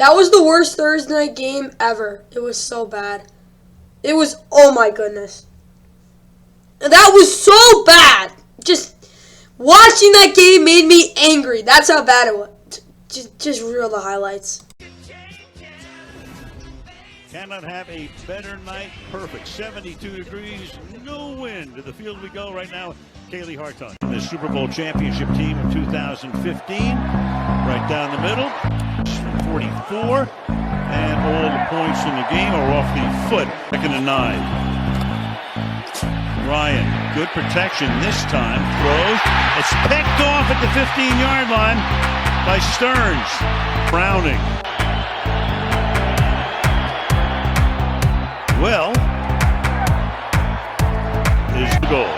That was the worst Thursday night game ever. It was so bad. It was, oh my goodness. That was so bad. Just watching that game made me angry. That's how bad it was. Just reel the highlights. Cannot have a better night. Perfect. 72 degrees, no wind. To the field we go right now. Kaylee Hartung. The Super Bowl championship team of 2015. Right down the middle. 44. And all the points in the game are off the foot. Second and 9. Ryan, good protection this time. Throws. It's picked off at the 15-yard line by Stearns. Browning. Well, is the goal.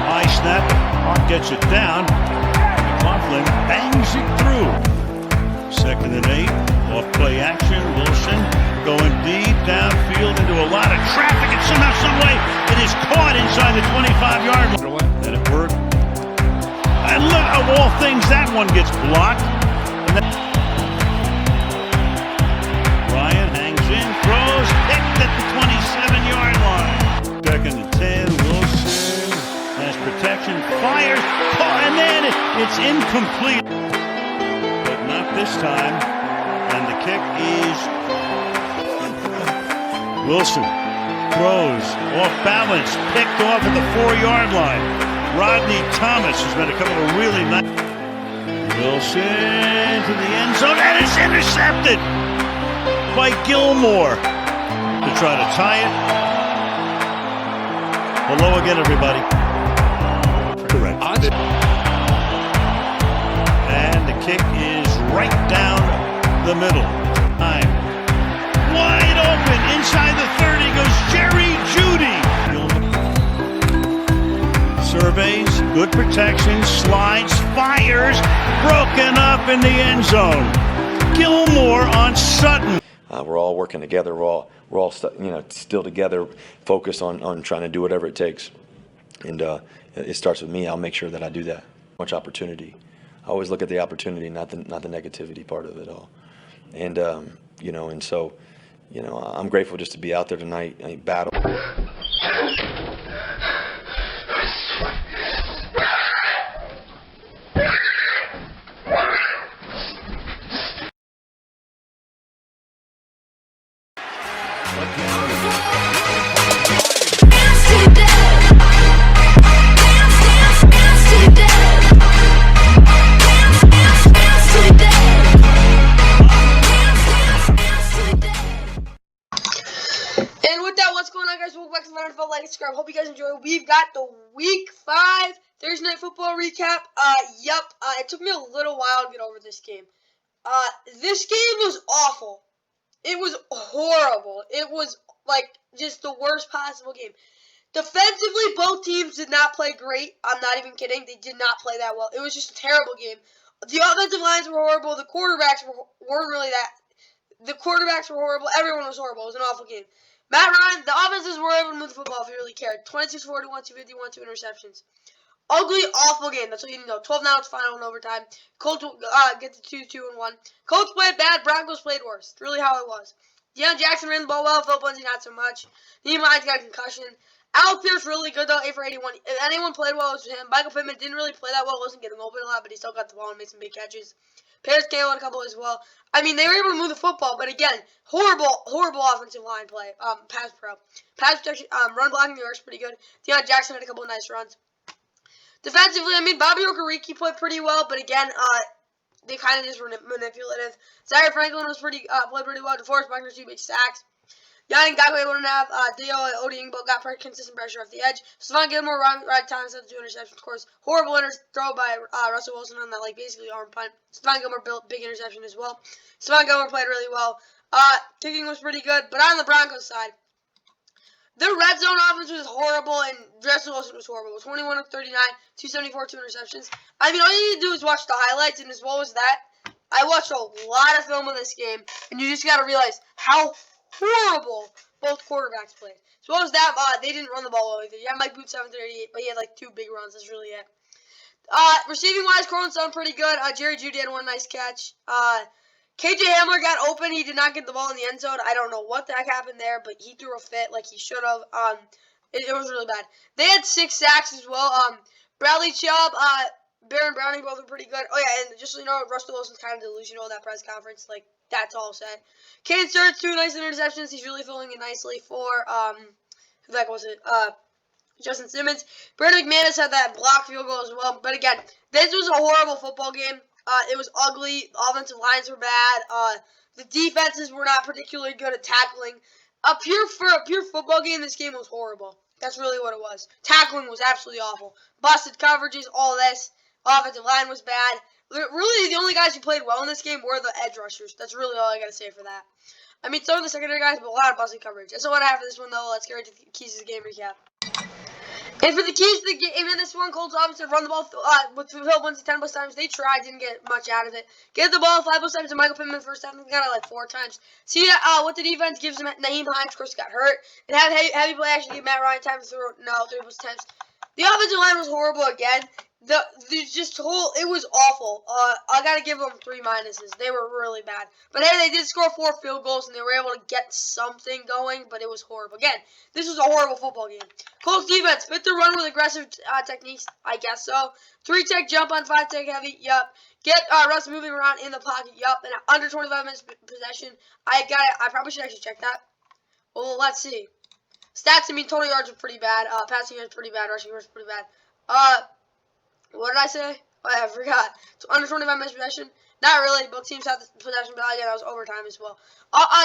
High snap. Hart gets it down. McLaughlin bangs it through. Second and 8. Off play action. Wilson going deep downfield into a lot of traffic, and somehow, some way, it is caught inside the 25-yard line. And it worked. And look, of all things, that one gets blocked. And then Ryan hangs in, throws, picked at the 27-yard line. Second and 10, Wilson has protection, fires, and then it's incomplete. But not this time. And the kick is Wilson throws off balance, picked off at the 4-yard line. Rodney Thomas has made a couple of really nice. Wilson to the end zone, and it's intercepted by Gilmore to try to tie it. Hello again, everybody. Correct. And the kick is right down the middle. Time. Wide open inside the 30 goes Jerry Jeudy. Surveys, good protection, slides, fires, broken up in the end zone. Gilmore on Sutton. We're all working together. We're all still together, focused on trying to do whatever it takes. And it starts with me. I'll make sure that I do that. Much opportunity. I always look at the opportunity, not the negativity part of it all. And and so, I'm grateful just to be out there tonight. I battle. And with that, what's going on, guys? Welcome back to the Night Football. Like and subscribe. Hope you guys enjoy. We've got the Week 5 Thursday Night Football recap. It took me a little while to get over this game. This game was awful. It was horrible. It was, just the worst possible game. Defensively, both teams did not play great. I'm not even kidding. They did not play that well. It was just a terrible game. The offensive lines were horrible. The quarterbacks weren't really that. The quarterbacks were horrible. Everyone was horrible. It was an awful game. Matt Ryan, the offenses were able to move the football if you really cared. 26-41, 251, 2 interceptions. Ugly, awful game. That's what you need to know. 12 now, it's final in overtime. Colts get to 2-2-1. Colts played bad. Broncos played worse. It's really how it was. Deion Jackson ran the ball well. Phil Lindsay not so much. Nehemiah Hines got a concussion. Alec Pierce really good, though, 8 for 81. If anyone played well, it was him. Michael Pittman didn't really play that well. Wasn't getting open a lot, but he still got the ball and made some big catches. Paris Campbell had a couple as well. I mean, they were able to move the football, but again, horrible offensive line play. Pass protection, run blocking, works pretty good. Deion Jackson had a couple of nice runs. Defensively, I mean, Bobby Okereke played pretty well, but again, they kind of just were manipulative. Zaire Franklin was played pretty well. DeForest Buckner, 2 big sacks. Yannick Ngakoue wouldn't have. Dio Odingbo got consistent pressure off the edge. Stephon Gilmore, right time, set 2 interceptions. Of course, horrible throw by Russell Wilson on that, basically arm punt. Stephon Gilmore built big interception as well. Stephon Gilmore played really well. Kicking was pretty good. But on the Broncos side, their red zone offense was horrible, and Russell Wilson was horrible. 21 of 39, 274, 2 interceptions. I mean, all you need to do is watch the highlights, and as well as that, I watched a lot of film of this game, and you just got to realize how horrible both quarterbacks played. As well as that, they didn't run the ball well either. Yeah, Mike Booth 738, but he had 2 big runs. That's really it. Receiving wise, Cortland Sutton pretty good. Jerry Jeudy had one nice catch. KJ Hamler got open. He did not get the ball in the end zone. I don't know what the heck happened there, but he threw a fit like he should have. It was really bad. They had 6 sacks as well. Bradley Chubb, Baron Browning both were pretty good. Oh yeah, and just so you know, Russell Wilson's kind of delusional in that press conference. Like, that's all said. Caden Sturts, 2 nice interceptions. He's really filling in nicely for who the heck was it? Justin Simmons. Brandon McManus had that block field goal as well. But again, this was a horrible football game. It was ugly. Offensive lines were bad. The defenses were not particularly good at tackling. For a pure football game, this game was horrible. That's really what it was. Tackling was absolutely awful. Busted coverages, all this. Offensive line was bad. Really, the only guys who played well in this game were the edge rushers. That's really all I got to say for that. I mean, some of the secondary guys, but a lot of busted coverage. That's all I have for this one, though. Let's get right to the keys to the game recap. And for the keys to the game in this one, Colts obviously run the ball with Phil Lindsay 10+ times. They tried, didn't get much out of it. Get the ball 5+ times to Michael Pittman first half. They got it like 4 times. See what the defense gives him. Naeem Hines, of course, got hurt. And had heavy play actually give Matt Ryan time to throw. No, 3+ times. The offensive line was horrible again. It was awful. I gotta give them 3 minuses. They were really bad. But hey, they did score 4 field goals and they were able to get something going. But it was horrible. Again, this was a horrible football game. Colts defense fit the run with aggressive techniques. I guess so. 3-tech jump on 5-tech heavy. Yup. Get Russ moving around in the pocket. Yup. And under 25 minutes possession. I got it. I probably should actually check that. Well, let's see. Stats, I mean, total yards are pretty bad. Passing yards pretty bad. Rushing yards pretty bad. What did I say? Oh, yeah, I forgot. So under 25 minutes possession. Not really. Both teams have the possession, but again, that was overtime as well.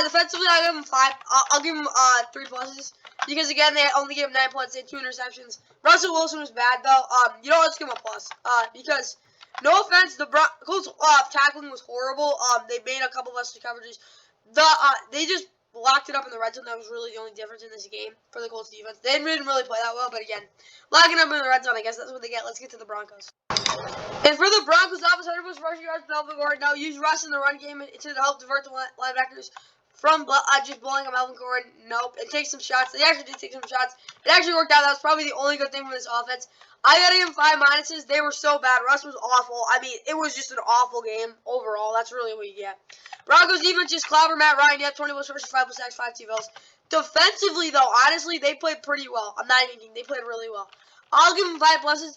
Defensively, I'll give them 5. I'll give them 3 pluses because again, they only gave him 9 points. They had 2 interceptions. Russell Wilson was bad though. You know, let's give him a plus. Because no offense, the Colts tackling was horrible. They made a couple busted coverages. They just locked it up in the red zone. That was really the only difference in this game for the Colts defense. They didn't really play that well, but again, locking up in the red zone, I guess that's what they get. Let's get to the Broncos. And for the Broncos, offense 100 rushing yards, Melvin Gordon. Now use Russ in the run game to help divert the linebackers from just blowing up Melvin Gordon. Nope. It takes some shots. They actually did take some shots. It actually worked out. That was probably the only good thing from this offense. I gotta give them 5 minuses. They were so bad. Russ was awful. I mean, it was just an awful game overall. That's really what you get. Broncos defense just clobber Matt Ryan. Yeah, 20 rushes, 5 sacks, 5 TFLs. Defensively, though, honestly, they played pretty well. I'm not even kidding. They played really well. I'll give them 5 pluses.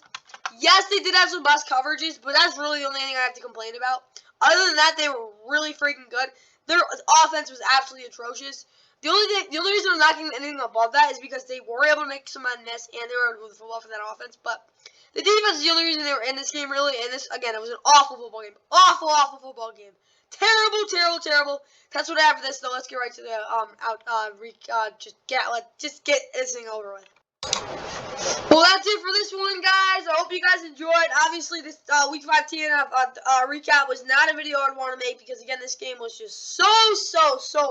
Yes, they did have some bust coverages, but that's really the only thing I have to complain about. Other than that, they were really freaking good. Their offense was absolutely atrocious. The only reason I'm not getting anything above that is because they were able to make some men miss and they were able to move the football for that offense. But the defense is the only reason they were in this game, really. And this, again, it was an awful football game. Awful, awful football game. Terrible, terrible, terrible. That's what I have for this, though. Let's get right to the just get this thing over with. Well, that's it for this one, guys. I hope you guys enjoyed. Obviously, this Week 5 TNF recap was not a video I'd want to make because, again, this game was just so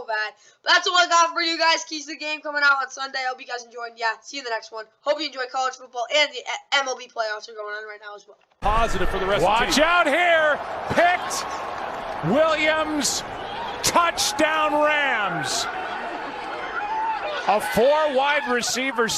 bad. But that's all I got for you guys. Keys to the game coming out on Sunday. I hope you guys enjoyed. Yeah, see you in the next one. Hope you enjoy college football and the MLB playoffs are going on right now as well. Positive for the rest of the team. Watch out here. Picked. Williams. Touchdown Rams. A 4 wide receivers.